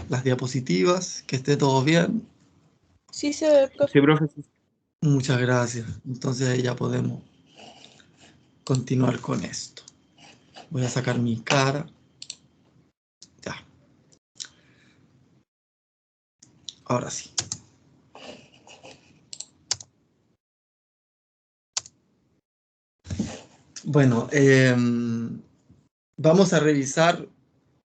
las diapositivas, que esté todo bien. Sí, se ve, profe. Sí, profe. Muchas gracias. Entonces ahí ya podemos continuar con esto. Voy a sacar mi cara. Ya. Ahora sí. Bueno, vamos a revisar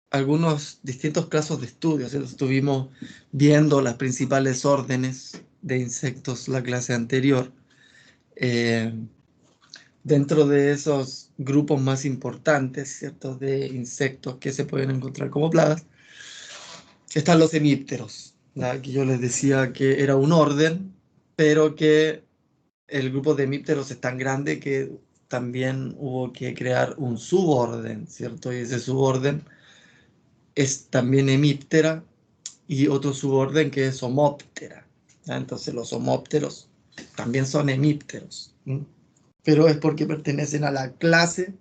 algunos distintos casos de estudio. ¿Cierto? Estuvimos viendo las principales órdenes de insectos la clase anterior. Dentro de esos grupos más importantes, ¿cierto? De insectos que se pueden encontrar como plagas, están los hemípteros. Aquí yo les decía que era un orden, pero que el grupo de hemípteros es tan grande que también hubo que crear un suborden, ¿cierto? Y ese suborden es también hemíptera y otro suborden que es homóptera. ¿Ya? Entonces los homópteros también son hemípteros, ¿sí? Pero es porque pertenecen a la clase,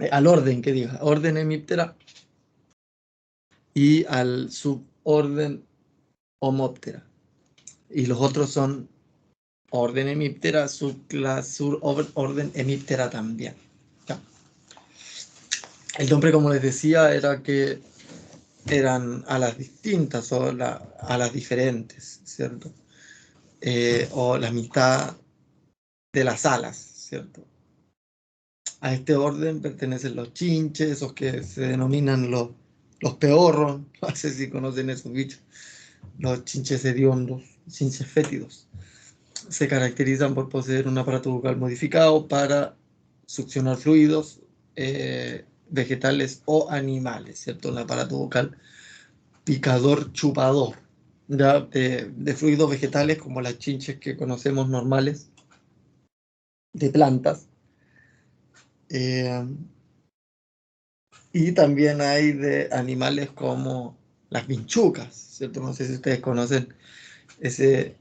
al orden que diga, orden hemíptera y al suborden homóptera. Y los otros son orden hemíptera, subclase, orden hemíptera también. ¿Ya? El nombre, como les decía, era que eran alas distintas o alas diferentes, ¿cierto? O la mitad de las alas, ¿cierto? A este orden pertenecen los chinches, esos que se denominan los peorros, no sé si conocen esos bichos, los chinches hediondos, chinches fétidos. Se caracterizan por poseer un aparato bucal modificado para succionar fluidos vegetales o animales, ¿cierto? Un aparato bucal picador chupador, ¿ya? De fluidos vegetales como las chinches que conocemos normales, de plantas. Y también hay de animales como las vinchucas, ¿cierto? No sé si ustedes conocen ese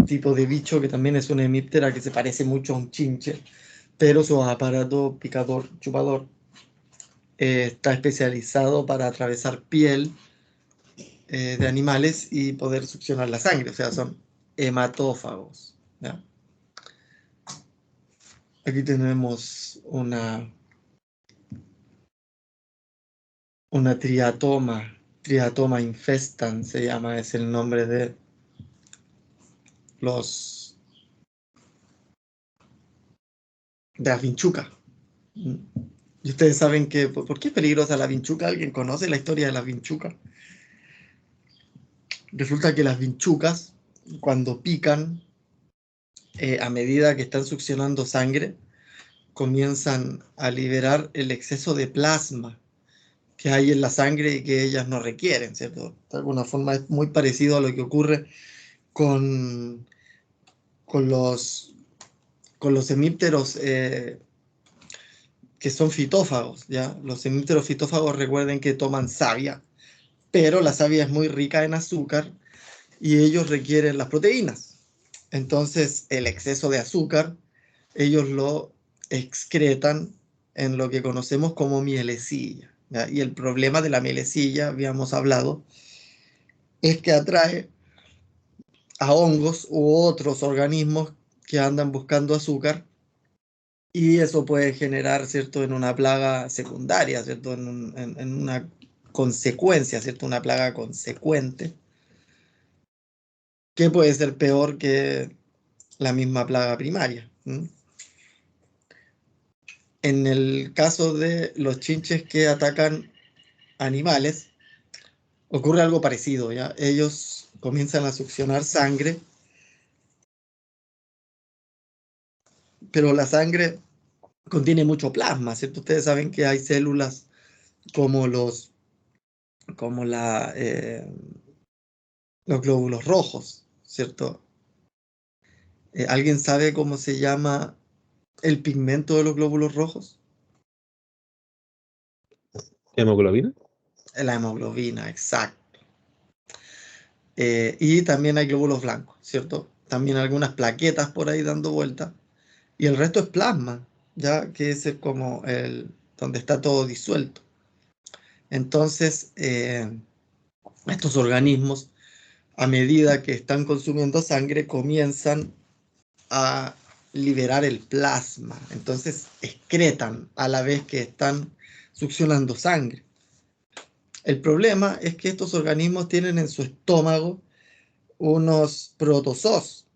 tipo de bicho que también es una hemíptera que se parece mucho a un chinche, pero su aparato picador chupador está especializado para atravesar piel de animales y poder succionar la sangre, o sea, son hematófagos, ¿ya? Aquí tenemos una triatoma infestan se llama, es el nombre de las vinchucas. Y ustedes saben que, ¿por qué es peligrosa la vinchuca? ¿Alguien conoce la historia de las vinchucas? Resulta que las vinchucas, cuando pican, a medida que están succionando sangre, comienzan a liberar el exceso de plasma que hay en la sangre y que ellas no requieren, ¿cierto? De alguna forma es muy parecido a lo que ocurre con, con los, con los hemípteros que son fitófagos, ¿ya? Los hemípteros fitófagos, recuerden que toman savia, pero la savia es muy rica en azúcar y ellos requieren las proteínas. Entonces, el exceso de azúcar, ellos lo excretan en lo que conocemos como mielecilla, ¿ya? Y el problema de la mielecilla, habíamos hablado, es que atrae a hongos u otros organismos que andan buscando azúcar y eso puede generar, ¿cierto?, en una plaga secundaria, ¿cierto?, en una consecuencia, ¿cierto?, una plaga consecuente, que puede ser peor que la misma plaga primaria. En el caso de los chinches que atacan animales, ocurre algo parecido, ¿ya? Ellos comienzan a succionar sangre, pero la sangre contiene mucho plasma, ¿cierto? Ustedes saben que hay células como como los glóbulos rojos, ¿cierto? ¿Alguien sabe cómo se llama el pigmento de los glóbulos rojos? ¿Hemoglobina? La hemoglobina, exacto. Y también hay glóbulos blancos, ¿cierto? También algunas plaquetas por ahí dando vuelta. Y el resto es plasma, ya que ese es como donde está todo disuelto. Entonces, estos organismos, a medida que están consumiendo sangre, comienzan a liberar el plasma. Entonces, excretan a la vez que están succionando sangre. El problema es que estos organismos tienen en su estómago unos protozoos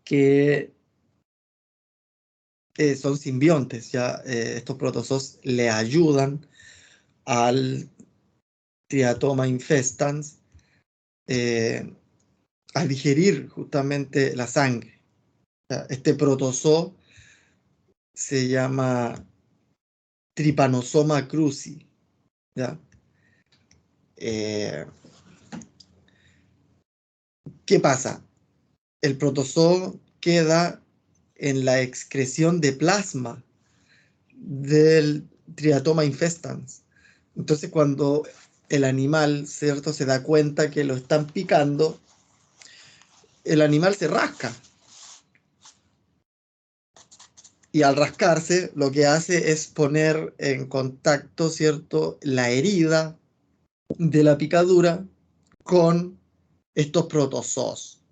que son simbiontes. Ya estos protozoos le ayudan al Triatoma infestans a digerir justamente la sangre. ¿Ya? Este protozoo se llama Trypanosoma cruzi. ¿Ya? Eh, ¿Qué pasa? El protozoo queda en la excreción de plasma del Triatoma infestans. Entonces, cuando el animal, ¿cierto?, se da cuenta que lo están picando, el animal se rasca. Y al rascarse, lo que hace es poner en contacto, ¿cierto?, la herida de la picadura con estos protozoos.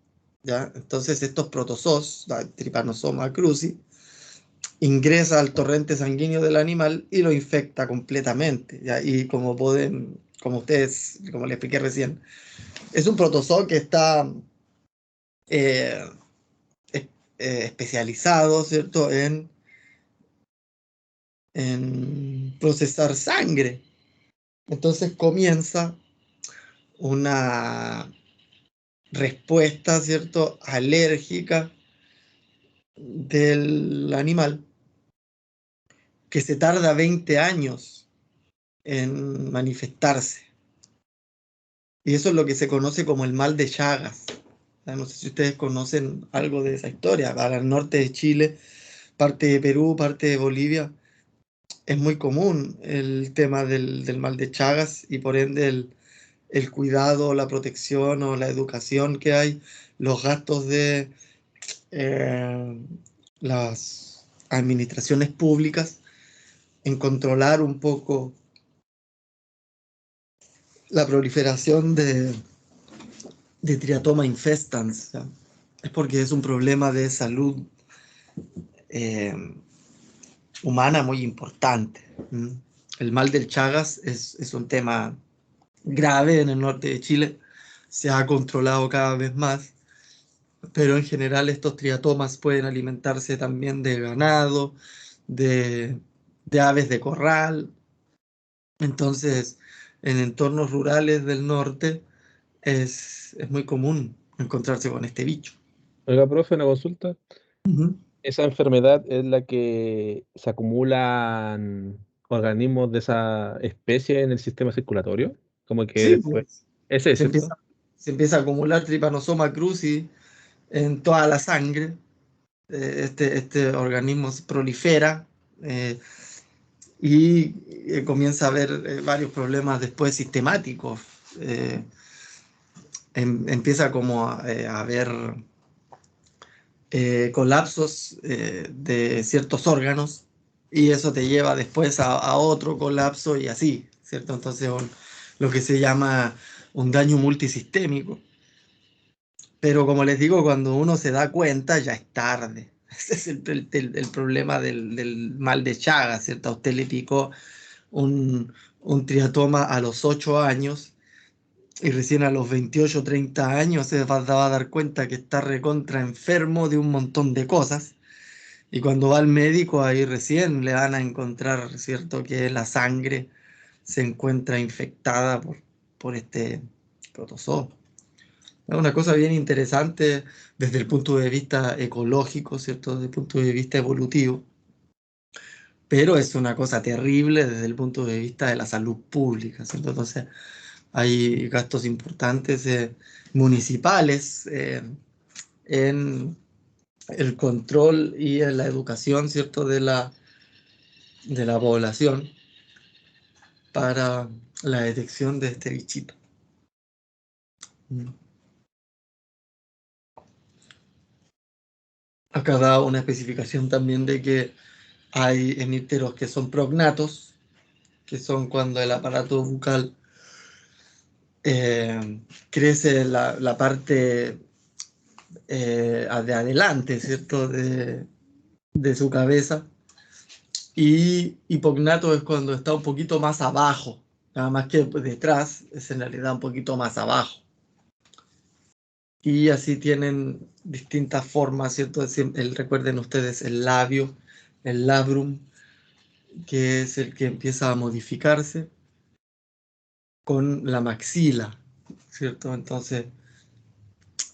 ¿Ya? Entonces, estos protozoos, la Trypanosoma cruzi, ingresa al torrente sanguíneo del animal y lo infecta completamente. ¿Ya? Y como ustedes, como les expliqué recién, es un protozoo que está eh, especializado, ¿cierto?, en procesar sangre. Entonces comienza una respuesta, ¿cierto?, alérgica del animal que se tarda 20 años en manifestarse. Y eso es lo que se conoce como el mal de Chagas. No sé si ustedes conocen algo de esa historia. Al norte de Chile, parte de Perú, parte de Bolivia, es muy común el tema del mal de Chagas y por ende el cuidado, la protección o la educación que hay, los gastos de eh, las administraciones públicas en controlar un poco la proliferación de Triatoma infestans. ¿Ya? Es porque es un problema de salud eh, humana muy importante. ¿Mm? El mal del Chagas es un tema grave en el norte de Chile, se ha controlado cada vez más, pero en general estos triatomas pueden alimentarse también de ganado, de, de aves de corral. Entonces, en entornos rurales del norte es muy común encontrarse con este bicho. Oiga, profe, una consulta. Ujú. ¿Esa enfermedad es la que se acumulan organismos de esa especie en el sistema circulatorio? Como que Sí, después. pues, Ese es, se empieza, ¿cierto? se empieza a acumular Trypanosoma cruzi en toda la sangre. Este organismo se prolifera eh, y comienza a haber varios problemas después sistemáticos. Eh, Empieza como a haber colapsos de ciertos órganos y eso te lleva después a otro colapso y así, ¿cierto? Entonces lo que se llama un daño multisistémico. Pero como les digo, cuando uno se da cuenta ya es tarde. Ese es el problema del mal de Chagas, ¿cierto? A usted le picó un triatoma a los 8 años y recién a los 28 30 años se va a dar cuenta que está recontra enfermo de un montón de cosas. Y cuando va al médico, ahí recién le van a encontrar, ¿cierto?, que la sangre se encuentra infectada por este protozoo. Es una cosa bien interesante desde el punto de vista ecológico, ¿cierto?, desde el punto de vista evolutivo, pero es una cosa terrible desde el punto de vista de la salud pública, ¿cierto? Entonces, hay gastos importantes municipales en el control y en la educación, ¿cierto?, de la población para la detección de este bichito. Acá da una especificación también de que hay hemípteros que son prognatos que son cuando el aparato bucal crece la parte de adelante, ¿cierto? De su cabeza. Y hipognato es cuando está un poquito más abajo, nada más que detrás, es en realidad un poquito más abajo. Y así tienen distintas formas, ¿cierto? Recuerden ustedes el labio, el labrum, que es el que empieza a modificarse con la maxila, ¿cierto? Entonces,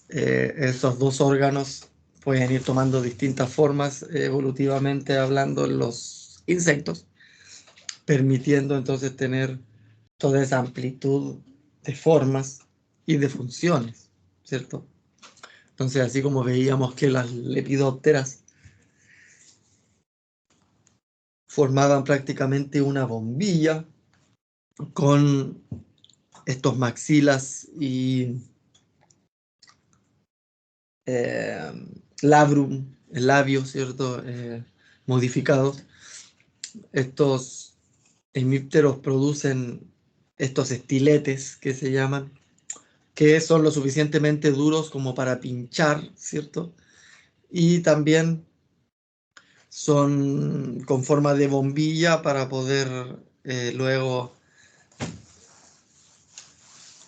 esos dos órganos pueden ir tomando distintas formas evolutivamente hablando en los insectos, permitiendo entonces tener toda esa amplitud de formas y de funciones, ¿cierto? Entonces, así como veíamos que las lepidópteras formaban prácticamente una bombilla con estos maxilas y labrum, el labio, ¿cierto? Modificados. Estos hemípteros producen estos estiletes que se llaman, que son lo suficientemente duros como para pinchar, ¿cierto? Y también son con forma de bombilla para poder luego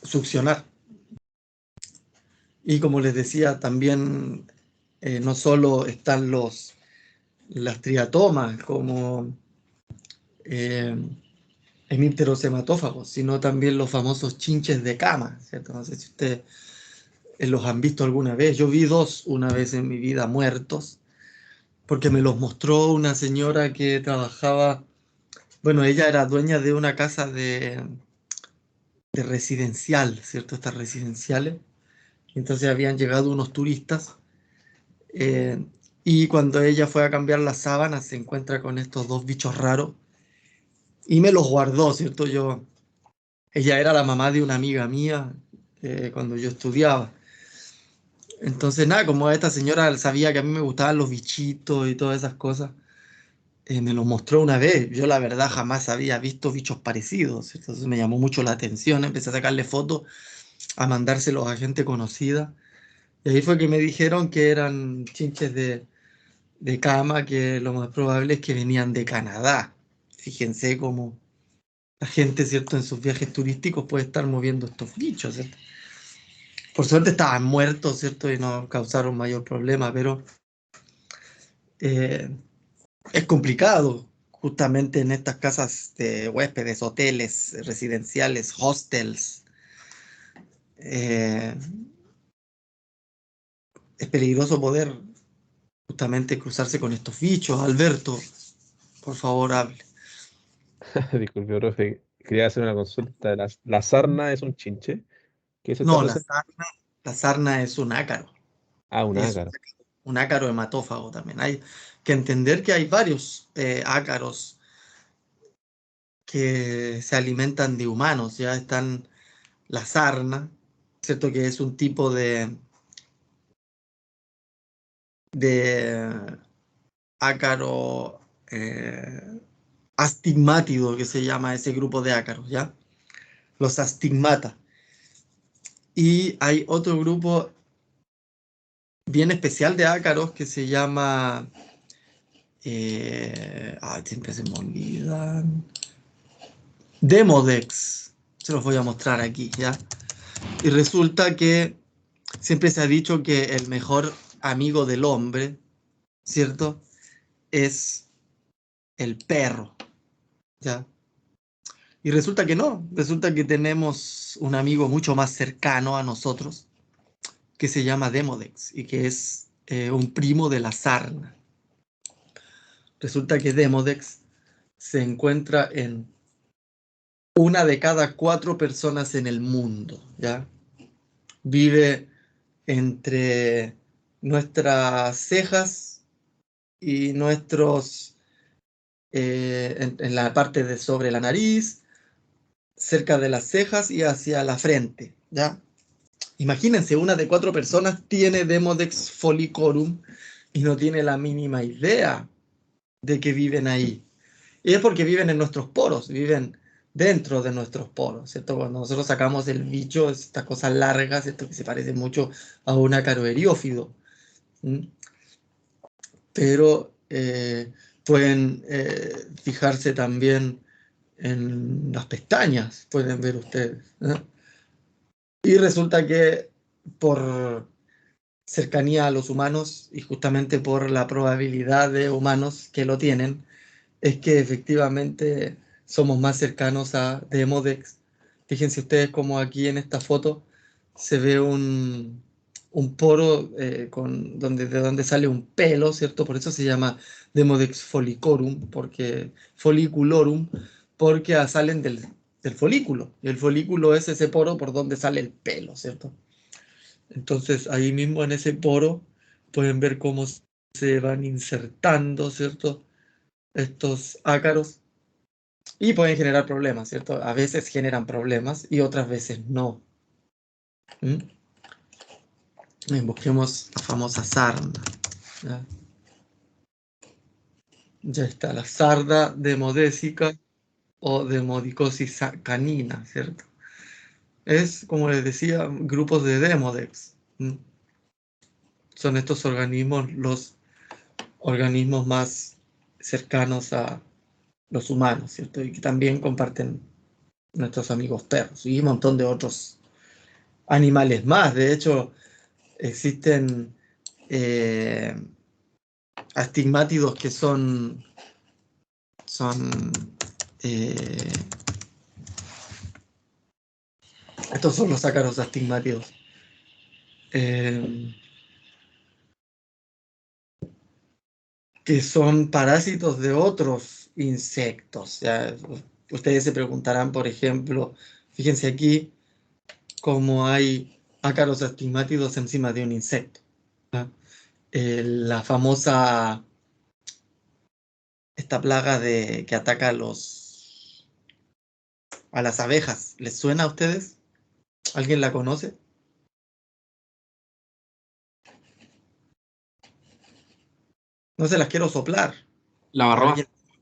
succionar. Y como les decía, también no solo están las triatomas como hemípteros hematófagos, sino también los famosos chinches de cama, ¿cierto? No sé si ustedes los han visto alguna vez. Yo vi dos una vez en mi vida muertos, porque me los mostró una señora que trabajaba, bueno, ella era dueña de una casa de residencial, ¿cierto? Estas residenciales. Entonces habían llegado unos turistas eh, y cuando ella fue a cambiar las sábanas se encuentra con estos dos bichos raros y me los guardó, ¿cierto? Ella era la mamá de una amiga mía cuando yo estudiaba. Entonces, nada, como esta señora sabía que a mí me gustaban los bichitos y todas esas cosas, me los mostró una vez. Yo la verdad jamás había visto bichos parecidos, ¿cierto? Entonces me llamó mucho la atención, empecé a sacarle fotos, a mandárselos a gente conocida. Y ahí fue que me dijeron que eran chinches de cama, que lo más probable es que venían de Canadá. Fíjense cómo la gente, ¿cierto? En sus viajes turísticos puede estar moviendo estos bichos, ¿cierto? Por suerte estaban muertos, ¿cierto? Y no causaron mayor problema, pero eh, es complicado justamente en estas casas de huéspedes, hoteles, residenciales, hostels. Eh, es peligroso poder justamente cruzarse con estos bichos. Alberto, por favor, hable. Disculpe, profe, quería hacer una consulta. ¿La sarna es un chinche? ¿Qué se está No, presente? la sarna es un ácaro. Ah, un Es ácaro. un ácaro hematófago también. Hay que entender que hay varios ácaros que se alimentan de humanos. Ya están la sarna, ¿cierto? Que es un tipo de ácaro astigmátido, que se llama ese grupo de ácaros, ¿ya? Los astigmata. Y hay otro grupo bien especial de ácaros que se llama... siempre se me olvidan. Demodex. Se los voy a mostrar aquí, ¿ya? Y resulta que siempre se ha dicho que el mejor amigo del hombre, ¿cierto? Es el perro, ¿ya? Y resulta que no, resulta que tenemos un amigo mucho más cercano a nosotros que se llama Demodex y que es un primo de la sarna. Resulta que Demodex se encuentra en una de cada 4 personas en el mundo, ¿ya? Vive entre nuestras cejas y nuestros, en la parte de sobre la nariz, cerca de las cejas y hacia la frente, ¿ya? Imagínense, una de 4 personas tiene Demodex follicorum y no tiene la mínima idea de que viven ahí. Y es porque viven en nuestros poros, viven dentro de nuestros poros, ¿cierto? Cuando nosotros sacamos el bicho, es esta cosa larga, ¿cierto? Que se parece mucho a un ácaro eriófido. Pero pueden fijarse también en las pestañas, pueden ver ustedes, ¿no? Y resulta que por cercanía a los humanos y justamente por la probabilidad de humanos que lo tienen, es que efectivamente somos más cercanos a Demodex. Fíjense ustedes como aquí en esta foto se ve un poro de donde sale un pelo, ¿cierto? Por eso se llama Demodex follicorum, folliculorum, porque salen del folículo. Y el folículo es ese poro por donde sale el pelo, ¿cierto? Entonces ahí mismo en ese poro pueden ver cómo se van insertando, ¿cierto? Estos ácaros y pueden generar problemas, ¿cierto? A veces generan problemas y otras veces no. Busquemos la famosa sarna. ¿Ya? Ya está, la sarda demodésica o demodicosis canina, ¿cierto? Es, como les decía, grupos de Demodex. Son estos organismos los organismos más cercanos a los humanos, ¿cierto? Y que también comparten nuestros amigos perros y un montón de otros animales más. De hecho, existen astigmátidos que son eh, estos son los ácaros astigmátidos. Que son parásitos de otros insectos. ¿Ya? Ustedes se preguntarán, por ejemplo, fíjense aquí cómo hay ácaros astigmátidos encima de un insecto. ¿Ya? La famosa, esta plaga que ataca a las abejas, ¿les suena a ustedes? ¿Alguien la conoce? No se las quiero soplar. La barroa.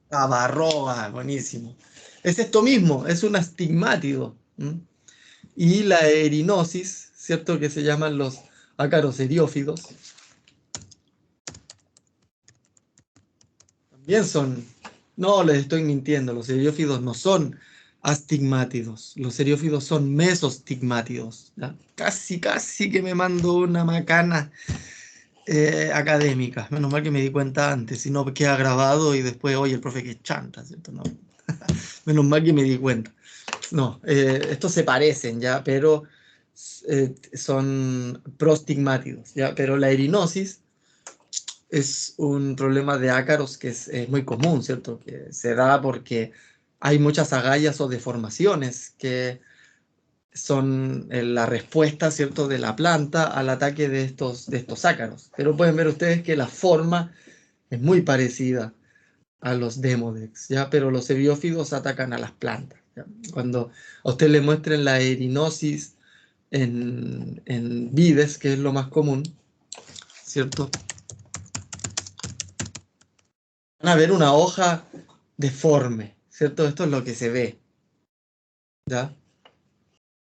La barroa, buenísimo. Es esto mismo, es un astigmátido. Y la erinosis, ¿cierto? Que se llaman los ácaros eriófidos. También son, no les estoy mintiendo, los eriófidos no son astigmátidos, los eriófidos son mesostigmátidos. ¿Ya? Casi que me mando una macana académica. Menos mal que me di cuenta antes, si no queda grabado y después, oye, el profe que chanta, ¿cierto? No. Menos mal que me di cuenta. No, estos se parecen, ¿ya? Pero son prostigmátidos, ¿ya? Pero la erinosis es un problema de ácaros que es muy común, ¿cierto? Que se da porque hay muchas agallas o deformaciones que son la respuesta, ¿cierto?, de la planta al ataque de estos ácaros. Pero pueden ver ustedes que la forma es muy parecida a los Demodex, ¿ya? Pero los ebiófidos atacan a las plantas, ¿ya? Cuando a usted le muestren la erinosis en vides, que es lo más común, ¿cierto? Van a ver una hoja deforme, ¿cierto? Esto es lo que se ve, ¿ya?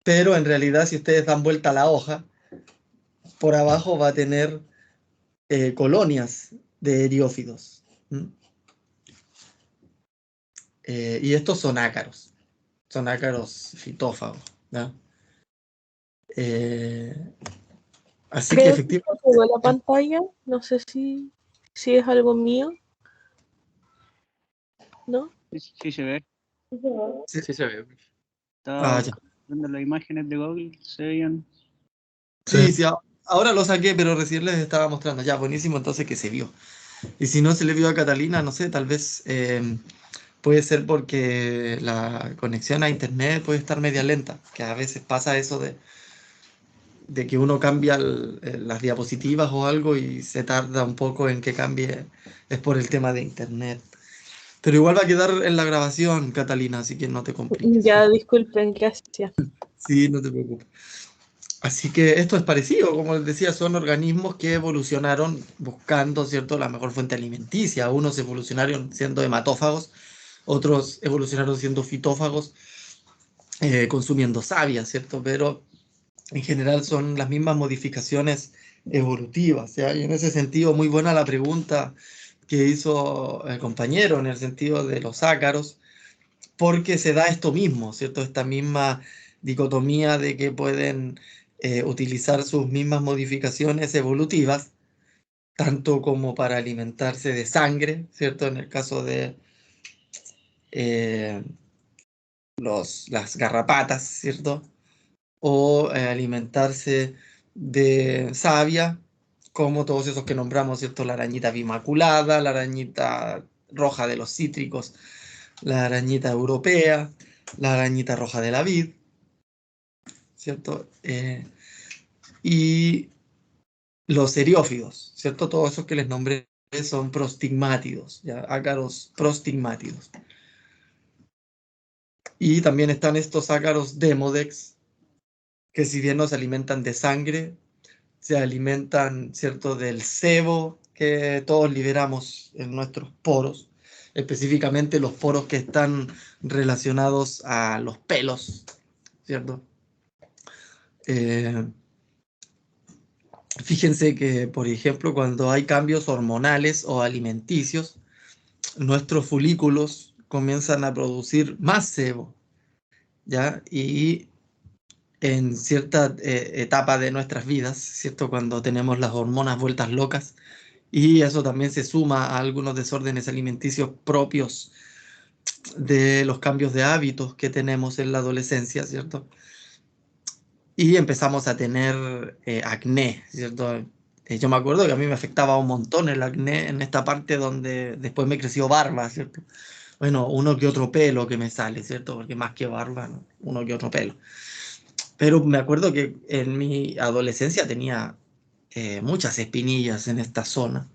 Pero en realidad, si ustedes dan vuelta a la hoja, por abajo va a tener colonias de eriófidos. Y estos son ácaros fitófagos, ¿ya? Así que Creo que se efectivamente... apagó la pantalla. No sé si es algo mío, ¿no? Sí se ve. Sí. Sí se ve. Estaba Ya. viendo las imágenes de Google, se veían. Sí, ahora lo saqué, pero recién les estaba mostrando. Ya, buenísimo, entonces que se vio. Y si no se le vio a Catalina, no sé, tal vez puede ser porque la conexión a internet puede estar media lenta, que a veces pasa eso de que uno cambia las diapositivas o algo y se tarda un poco en que cambie, es por el tema de internet. Pero igual va a quedar en la grabación, Catalina, así que no te compliques. Ya, disculpen, gracias. Sí, no te preocupes. Así que esto es parecido, como les decía, son organismos que evolucionaron buscando, ¿cierto?, la mejor fuente alimenticia. Unos evolucionaron siendo hematófagos, otros evolucionaron siendo fitófagos, consumiendo savia, ¿cierto? Pero en general son las mismas modificaciones evolutivas, ¿ya? Y en ese sentido, muy buena la pregunta que hizo el compañero en el sentido de los ácaros, porque se da esto mismo, ¿cierto? Esta misma dicotomía de que pueden utilizar sus mismas modificaciones evolutivas, tanto como para alimentarse de sangre, ¿cierto? En el caso de eh, las garrapatas, ¿cierto? O alimentarse de savia, como todos esos que nombramos, ¿cierto? La arañita bimaculada, la arañita roja de los cítricos, la arañita europea, la arañita roja de la vid, ¿cierto? Y los eriófidos, ¿cierto? Todos esos que les nombré son prostigmátidos, ¿ya? Ácaros prostigmátidos. Y también están estos ácaros demodex, que si bien no se alimentan de sangre, se alimentan, ¿cierto?, del sebo que todos liberamos en nuestros poros, específicamente los poros que están relacionados a los pelos, ¿cierto? Fíjense que, por ejemplo, cuando hay cambios hormonales o alimenticios, nuestros folículos comienzan a producir más sebo, ¿ya? Y en cierta etapa de nuestras vidas, ¿cierto? Cuando tenemos las hormonas vueltas locas, y eso también se suma a algunos desórdenes alimenticios propios de los cambios de hábitos que tenemos en la adolescencia, ¿cierto? Y empezamos a tener acné, ¿cierto? Yo me acuerdo que a mí me afectaba un montón el acné en esta parte donde después me creció barba, ¿cierto? Bueno, uno que otro pelo que me sale, ¿cierto? Porque más que barba, ¿no? Uno que otro pelo. Pero me acuerdo que en mi adolescencia tenía muchas espinillas en esta zona.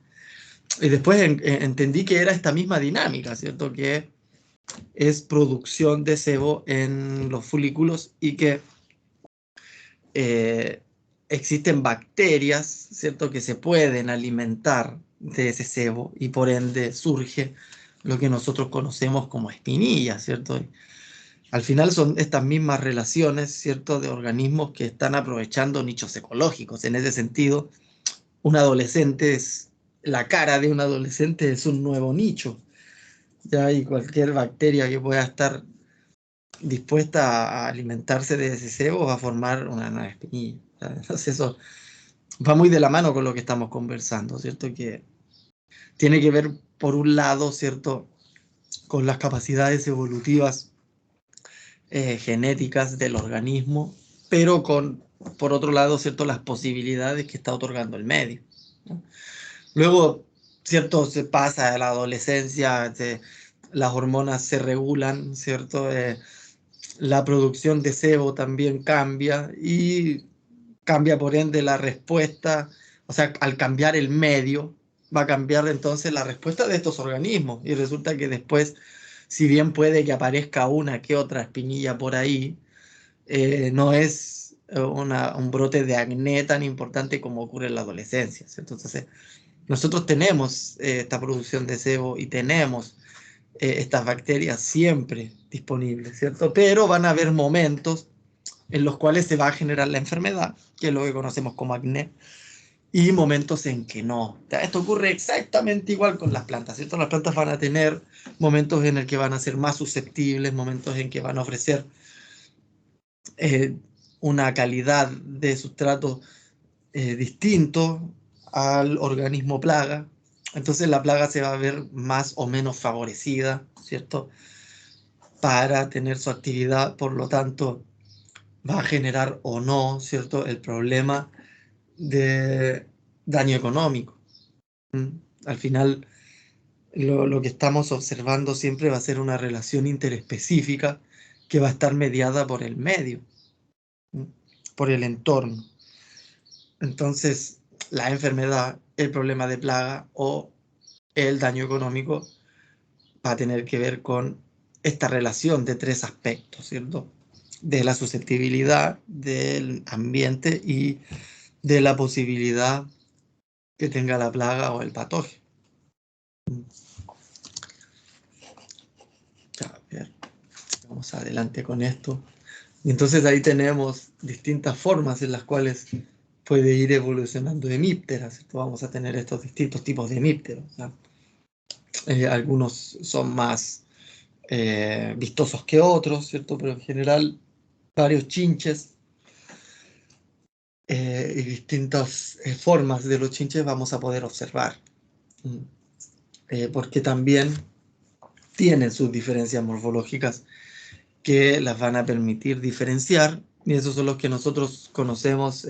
Y después entendí que era esta misma dinámica, ¿cierto? Que es producción de sebo en los folículos y que eh, existen bacterias, ¿cierto? Que se pueden alimentar de ese sebo y por ende surge lo que nosotros conocemos como espinillas, ¿cierto? Al final son estas mismas relaciones, ¿cierto? De organismos que están aprovechando nichos ecológicos. En ese sentido, un adolescente es, la cara de un adolescente es un nuevo nicho, ¿ya? Y cualquier bacteria que pueda estar dispuesta a alimentarse de ese sebo va a formar una nueva espinilla, ¿ya? Entonces eso va muy de la mano con lo que estamos conversando, ¿cierto? Que tiene que ver, por un lado, ¿cierto? Con las capacidades evolutivas genéticas del organismo, pero con, por otro lado, ¿cierto? Las posibilidades que está otorgando el medio, ¿no? Luego, ¿cierto? Se pasa a la adolescencia, las hormonas se regulan, ¿cierto? La producción de sebo también cambia y cambia por ende la respuesta, o sea, al cambiar el medio, va a cambiar entonces la respuesta de estos organismos y resulta que después, si bien puede que aparezca una que otra espinilla por ahí, no es un brote de acné tan importante como ocurre en la adolescencia, ¿cierto? Entonces, nosotros tenemos esta producción de sebo y tenemos estas bacterias siempre disponibles, ¿cierto? Pero van a haber momentos en los cuales se va a generar la enfermedad, que es lo que conocemos como acné, y momentos en que no. Esto ocurre exactamente igual con las plantas, ¿cierto? Las plantas van a tener momentos en el que van a ser más susceptibles, momentos en que van a ofrecer una calidad de sustrato distinto al organismo plaga. Entonces la plaga se va a ver más o menos favorecida, ¿cierto? Para tener su actividad, por lo tanto, va a generar o no, ¿cierto? El problema de daño económico. Al final, lo que estamos observando siempre va a ser una relación interespecífica que va a estar mediada por el medio, por el entorno. Entonces, la enfermedad, el problema de plaga o el daño económico va a tener que ver con esta relación de tres aspectos, ¿cierto? De la susceptibilidad, del ambiente y de la posibilidad que tenga la plaga o el patógeno. seguimos adelante con esto. Y entonces ahí tenemos distintas formas en las cuales puede ir evolucionando hemíptera, ¿cierto? Vamos a tener estos distintos tipos de hemípteros, ¿ya? Algunos son más vistosos que otros, ¿cierto? Pero en general varios chinches y distintas formas de los chinches vamos a poder observar. Porque también tienen sus diferencias morfológicas que las van a permitir diferenciar, y esos son los que nosotros conocemos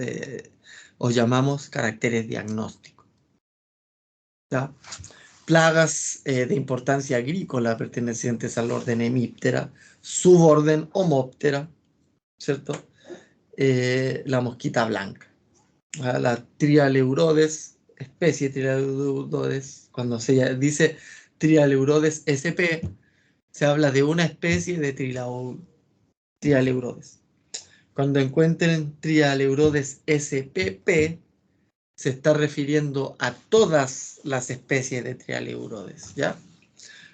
o llamamos caracteres diagnósticos, ¿ya? Plagas de importancia agrícola pertenecientes al orden Hemiptera, suborden Homoptera, ¿cierto? La mosquita blanca, ¿ya? La Trialeurodes, especie Trialeurodes, cuando se dice Trialeurodes sp, se habla de una especie de Trialeurodes. Cuando encuentren Trialeurodes spp, se está refiriendo a todas las especies de Trialeurodes, ¿ya?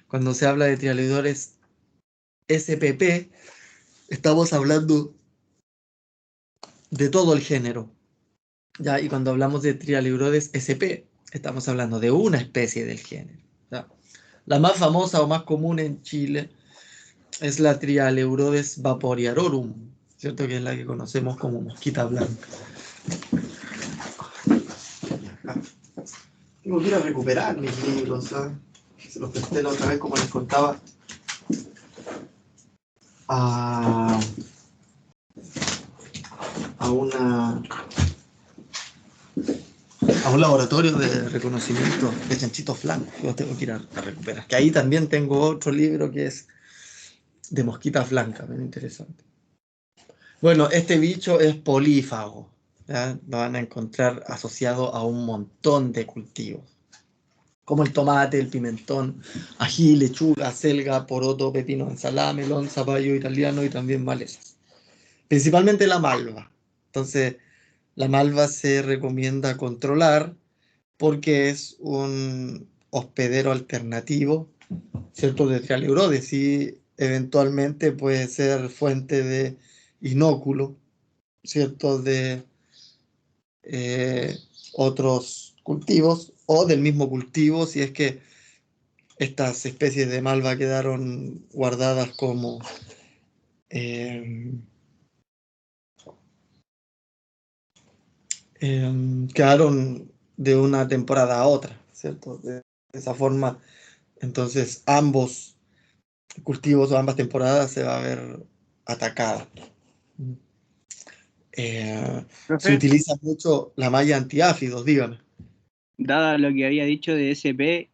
Cuando se habla de Trialeurodes spp, estamos hablando de todo el género, ¿ya? Y cuando hablamos de Trialeurodes sp, estamos hablando de una especie del género, ¿ya? La más famosa o más común en Chile es la Trialeurodes vaporiarorum, ¿cierto? Que es la que conocemos como mosquita blanca. Tengo que ir a recuperar mis libros, ¿sabes? Se los presté la otra vez, como les contaba, a un laboratorio de reconocimiento de chanchitos blancos que los tengo que ir a recuperar. Que ahí también tengo otro libro que es de mosquitas blancas, bien interesante. Bueno, este bicho es polífago, ¿ya? Lo van a encontrar asociado a un montón de cultivos, como el tomate, el pimentón, ají, lechuga, selga, poroto, pepino, ensalada, melón, zapallo italiano y también malezas. Principalmente la malva. Entonces, la malva se recomienda controlar porque es un hospedero alternativo, ¿cierto? De Trialeurodes y eventualmente puede ser fuente de inóculo, ¿cierto? De otros cultivos o del mismo cultivo, si es que estas especies de malva quedaron guardadas como quedaron de una temporada a otra, ¿cierto? De esa forma, entonces ambos cultivos o ambas temporadas se va a ver atacada. Se Profe, utiliza mucho la malla antiáfidos, dígame. dada lo que había dicho de SP,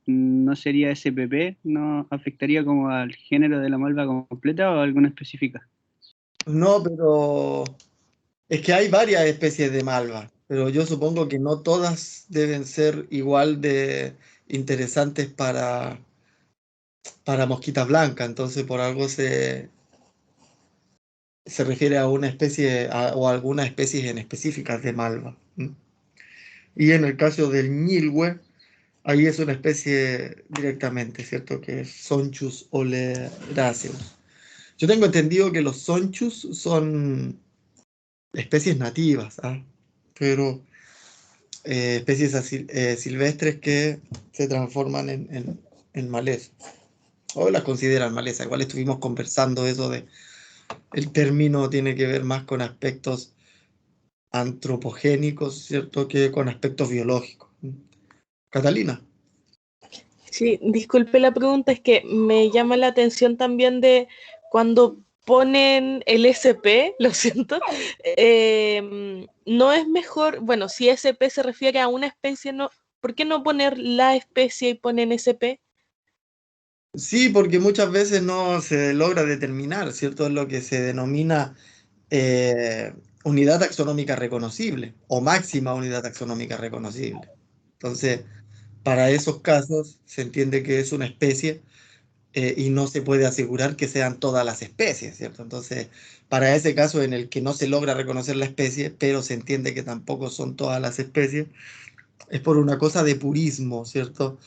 ¿no sería SPP? ¿No afectaría como al género de la malva completa o alguna específica? No, pero es que hay varias especies de malva, pero yo supongo que no todas deben ser igual de interesantes para mosquitas blancas, entonces por algo se refiere a una especie o a algunas especies en específicas de malva. Y en el caso del ñilhue, ahí es una especie directamente, ¿cierto? Que es Sonchus oleraceus. Yo tengo entendido que los Sonchus son especies nativas, ¿ah? Pero especies silvestres que se transforman en maleza, o las consideran maleza. Igual estuvimos conversando eso de el término tiene que ver más con aspectos antropogénicos, ¿cierto? Que con aspectos biológicos. Catalina. Sí, disculpe la pregunta, es que me llama la atención también de cuando ponen el SP, lo siento, no es mejor, bueno, si SP se refiere a una especie, no, ¿por qué no poner la especie y ponen SP? Sí, porque muchas veces no se logra determinar, ¿cierto? Es lo que se denomina unidad taxonómica reconocible o máxima unidad taxonómica reconocible. Entonces, para esos casos se entiende que es una especie y no se puede asegurar que sean todas las especies, ¿cierto? Entonces, para ese caso en el que no se logra reconocer la especie, pero se entiende que tampoco son todas las especies, es por una cosa de purismo, ¿cierto?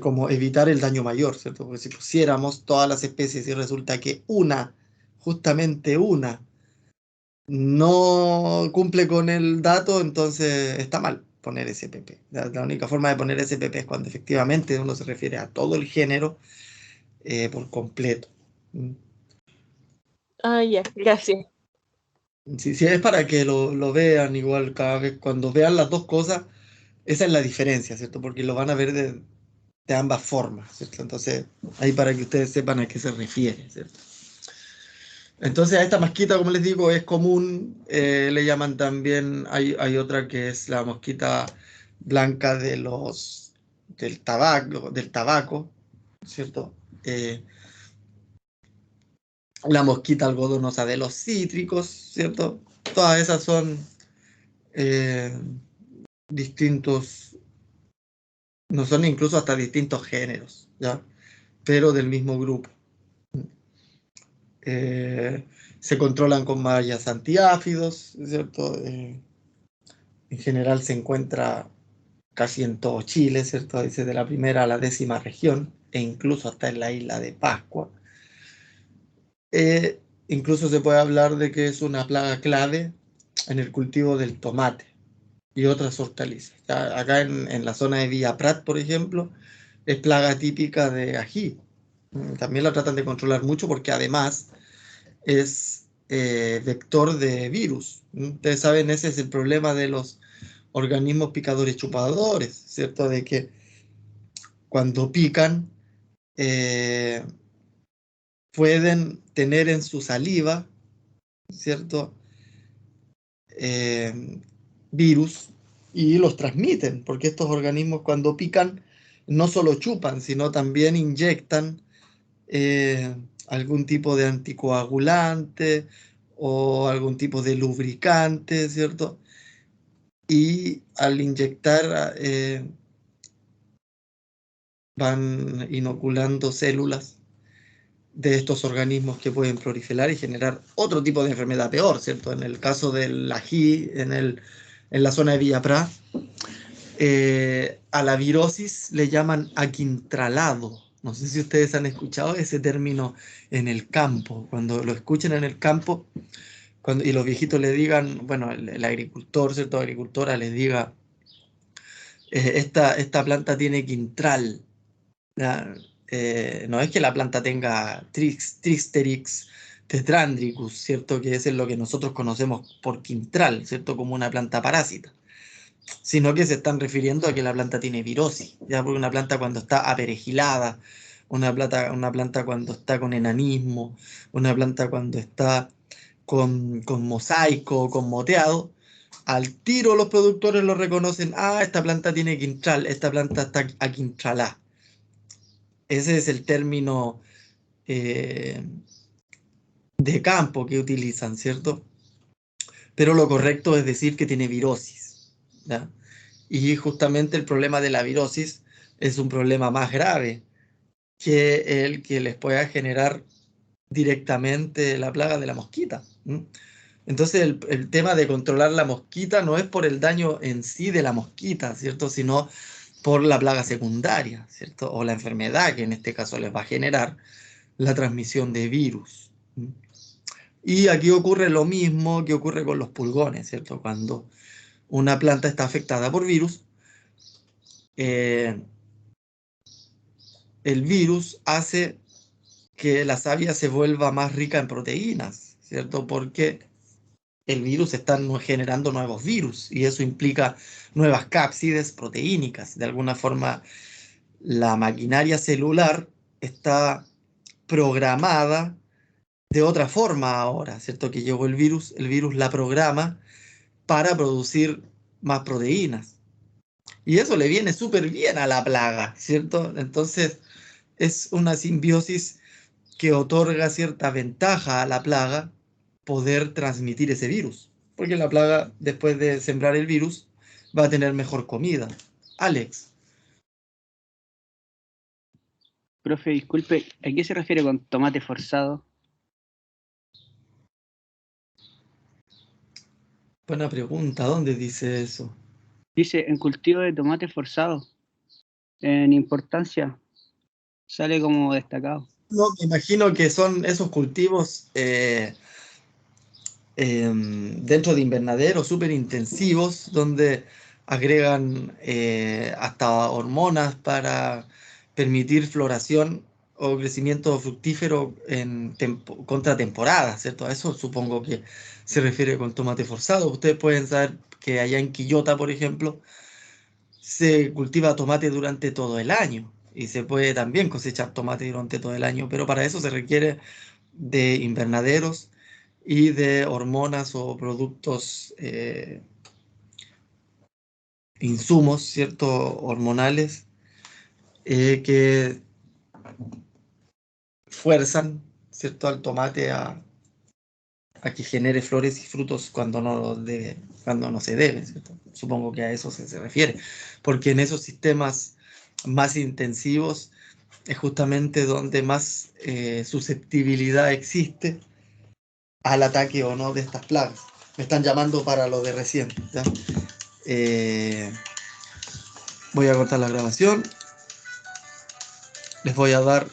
Como evitar el daño mayor, ¿cierto? Porque si pusiéramos todas las especies y resulta que una, justamente una, no cumple con el dato, entonces está mal poner SPP. La única forma de poner SPP es cuando efectivamente uno se refiere a todo el género por completo. Ah, ya, gracias. Si es para que lo vean igual cada vez, cuando vean las dos cosas, esa es la diferencia, ¿cierto? Porque lo van a ver de ambas formas, ¿cierto? Entonces, ahí para que ustedes sepan a qué se refiere, ¿cierto? Entonces, a esta mosquita, como les digo, es común, le llaman también, hay otra que es la mosquita blanca del tabaco, ¿cierto? La mosquita algodonosa de los cítricos, ¿cierto? Todas esas son eh, distintos, no son incluso hasta distintos géneros, ¿ya? Pero del mismo grupo. Eh, Se controlan con mallas antiáfidos, ¿cierto? En general se encuentra casi en todo Chile, ¿cierto? Dice de la primera a la 10ª región, e incluso hasta en la isla de Pascua. Incluso se puede hablar de que es una plaga clave en el cultivo del tomate y otras hortalizas. Ya acá en la zona de Villa Prat, por ejemplo, es plaga típica de ají. También la tratan de controlar mucho porque además es vector de virus. Ustedes saben, ese es el problema de los organismos picadores chupadores, ¿cierto? De que cuando pican eh, pueden tener en su saliva, ¿cierto? Eh, Virus y los transmiten, porque estos organismos cuando pican no solo chupan, sino también inyectan algún tipo de anticoagulante o algún tipo de lubricante, ¿cierto? Y al inyectar van inoculando células de estos organismos que pueden proliferar y generar otro tipo de enfermedad peor, ¿cierto? En el caso del ají, en la zona de Villapra, a la virosis le llaman aquintralado. No sé si ustedes han escuchado ese término en el campo. Cuando lo escuchen en el campo y los viejitos le digan, bueno, el agricultor, ¿cierto? Agricultora les diga, esta planta tiene quintral. ¿Ya? No es que la planta tenga Trichterix tetrandricus, ¿cierto? Que es lo que nosotros conocemos por quintral, ¿cierto? Como una planta parásita, sino que se están refiriendo a que la planta tiene virosis, ya porque una planta cuando está aperejilada, una planta cuando está con enanismo, una planta cuando está con mosaico, con moteado, al tiro los productores lo reconocen, esta planta tiene quintral, esta planta está aquintralada. Ese es el término eh, de campo que utilizan, ¿cierto? Pero lo correcto es decir que tiene virosis, ¿ya? Y justamente el problema de la virosis es un problema más grave que el que les pueda generar directamente la plaga de la mosquita. Entonces el tema de controlar la mosquita no es por el daño en sí de la mosquita, ¿cierto? Sino por la plaga secundaria, ¿cierto? O la enfermedad que en este caso les va a generar la transmisión de virus. Y aquí ocurre lo mismo que ocurre con los pulgones, ¿cierto? Cuando una planta está afectada por virus, el virus hace que la savia se vuelva más rica en proteínas, ¿cierto? Porque el virus está generando nuevos virus y eso implica nuevas cápsides proteínicas. De alguna forma, la maquinaria celular está programada de otra forma ahora, ¿cierto? Que llegó el virus la programa para producir más proteínas. Y eso le viene súper bien a la plaga, ¿cierto? Entonces es una simbiosis que otorga cierta ventaja a la plaga poder transmitir ese virus. Porque la plaga, después de sembrar el virus, va a tener mejor comida. Alex. Profe, disculpe, ¿a qué se refiere con tomate forzado? Buena pregunta, ¿dónde dice eso? Dice, en cultivo de tomate forzado, en importancia, sale como destacado. No, me imagino que son esos cultivos dentro de invernaderos súper intensivos, donde agregan hasta hormonas para permitir floración o crecimiento fructífero en contratemporada, ¿cierto? A eso supongo que se refiere con tomate forzado. Ustedes pueden saber que allá en Quillota, por ejemplo, se cultiva tomate durante todo el año y se puede también cosechar tomate durante todo el año, pero para eso se requiere de invernaderos y de hormonas o productos, insumos, ¿cierto? Hormonales que fuerzan, ¿cierto? Al tomate a que genere flores y frutos cuando no debe, cuando no se debe, ¿cierto? Supongo que a eso se refiere, porque en esos sistemas más intensivos es justamente donde más susceptibilidad existe al ataque o no de estas plagas. Me están llamando para lo de recién, ¿ya? Voy a cortar la grabación. Les voy a dar